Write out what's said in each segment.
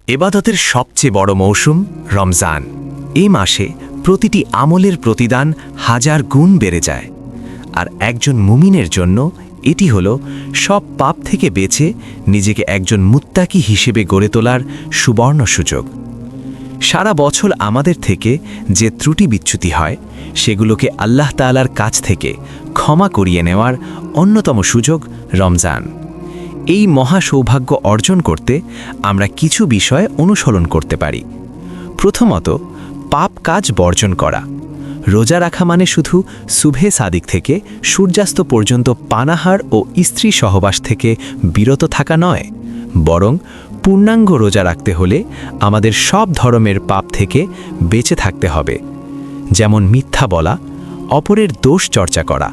এবাদতের সবচেয়ে বড় মৌসুম রমজান। এই মাসে প্রতিটি আমলের প্রতিদান হাজার গুণ বেড়ে যায়, আর একজন মুমিনের জন্য এটি হলো সব পাপ থেকে বেঁচে নিজেকে একজন মুত্তাকি হিসেবে গড়ে তোলার সুবর্ণ সুযোগ। সারা বছর আমাদের থেকে যে ত্রুটি বিচ্যুতি হয় সেগুলোকে আল্লাহ তাআলার কাছ থেকে ক্ষমা করিয়ে নেওয়ার অন্যতম সুযোগ রমজান। এই মহা সৌভাগ্য অর্জন করতে আমরা কিছু বিষয় অনুসরণ করতে পারি। প্রথমত, পাপ কাজ বর্জন করা। রোজা রাখা মানে শুধু সুবহে সাদিক থেকে সূর্যাস্ত পর্যন্ত পানাহার ও স্ত্রী সহবাস থেকে বিরত থাকা নয়, বরং পূর্ণাঙ্গ রোজা রাখতে হলে আমাদের সব ধরনের পাপ থেকে বেঁচে থাকতে হবে। যেমন মিথ্যা বলা, অপরের দোষ চর্চা করা,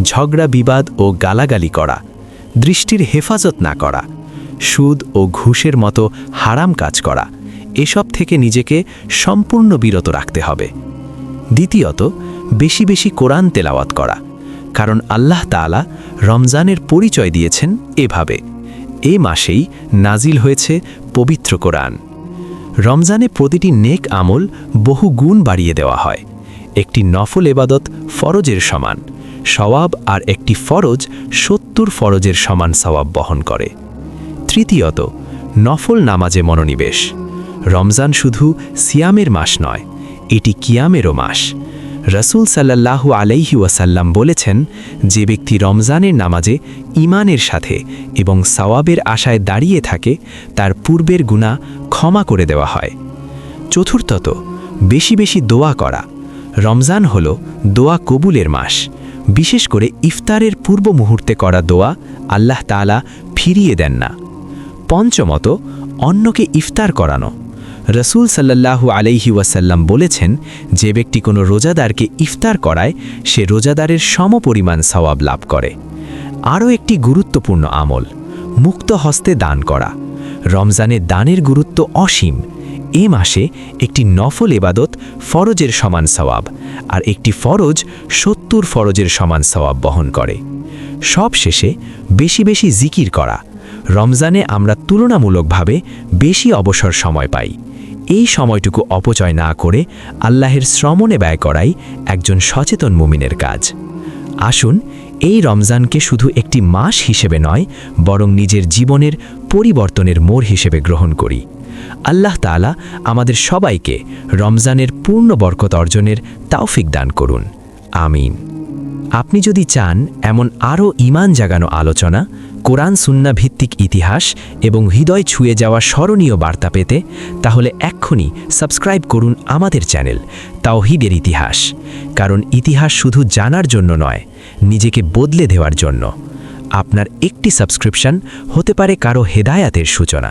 ঝগড়া বিবাদ ও গালাগালি করা, দৃষ্টির হেফাজত না করা, সুদ ও ঘুষের মতো হারাম কাজ করা, এসব থেকে নিজেকে সম্পূর্ণ বিরত রাখতে হবে। দ্বিতীয়ত, বেশি বেশি কোরআন তেলাওয়াত করা, কারণ আল্লাহ তাআলা রমজানের পরিচয় দিয়েছেন এভাবে। এ মাসেই নাজিল হয়েছে পবিত্র কোরআন। রমজানে প্রতিটি নেক আমল বহু গুণ বাড়িয়ে দেওয়া হয়। একটি নফল এবাদত ফরজের সমান সওয়াব, আর একটি ফরজ ৭০ ফরজের সমান সওয়াব বহন করে। তৃতীয়ত, নফল নামাজে মনোনিবেশ। রমজান শুধু সিয়ামের মাস নয়, এটি কিয়ামেরও মাস। রাসূল সাল্লাল্লাহু আলাইহি ওয়াসাল্লাম বলেছেন, যে ব্যক্তি রমজানের নামাজে ঈমানের সাথে এবং সওয়াবের আশায় দাঁড়িয়ে থাকে তার পূর্বের গুনাহ ক্ষমা করে দেওয়া হয়। চতুর্থত, বেশি বেশি দোয়া করা। রমজান হলো দোয়া কবুলের মাস। বিশেষ করে ইফতারের পূর্ব মুহূর্তে করা দোয়া আল্লাহ তাআলা ফিরিয়ে দেন না। পঞ্চমত, অন্যকে ইফতার করানো। রাসূল সাল্লাল্লাহু আলাইহি ওয়াসাল্লাম বলেছেন, যে ব্যক্তি কোনো রোজাদারকে ইফতার করায় সে রোজাদারের সমপরিমাণ সওয়াব লাভ করে। আরও একটি গুরুত্বপূর্ণ আমল, মুক্ত হস্তে দান করা। রমজানে দানের গুরুত্ব অসীম। এ মাসে একটি নফল এবাদত ফরজের সমান সওয়াব, আর একটি ফরজ ৭০ ফরজের সমান সওয়াব বহন করে। সব শেষে বেশি বেশি জিকির করা। রমজানে আমরা তুলনামূলকভাবে বেশি অবসর সময় পাই। এই সময়টুকু অপচয় না করে আল্লাহের শ্রমণে ব্যয় করাই একজন সচেতন মুমিনের কাজ। আসুন এই রমজানকে শুধু একটি মাস হিসেবে নয়, বরং নিজের জীবনের পরিবর্তনের মোড় হিসেবে গ্রহণ করি। আল্লাহ তাআলা আমাদের সবাইকে রমজানের পূর্ণ বরকত অর্জনের তৌফিক দান করুন। আমিন। আপনি যদি চান এমন আরও ঈমান জাগানো আলোচনা, কোরআন সুন্নাহ ভিত্তিক ইতিহাস এবং হৃদয় ছুঁয়ে যাওয়া স্মরণীয় বার্তা পেতে, তাহলে এক্ষুনি সাবস্ক্রাইব করুন আমাদের চ্যানেল তাওহীদের ইতিহাস। কারণ ইতিহাস শুধু জানার জন্য নয়, নিজেকে বদলে দেওয়ার জন্য। আপনার একটি সাবস্ক্রিপশন হতে পারে কারো হেদায়াতের সূচনা।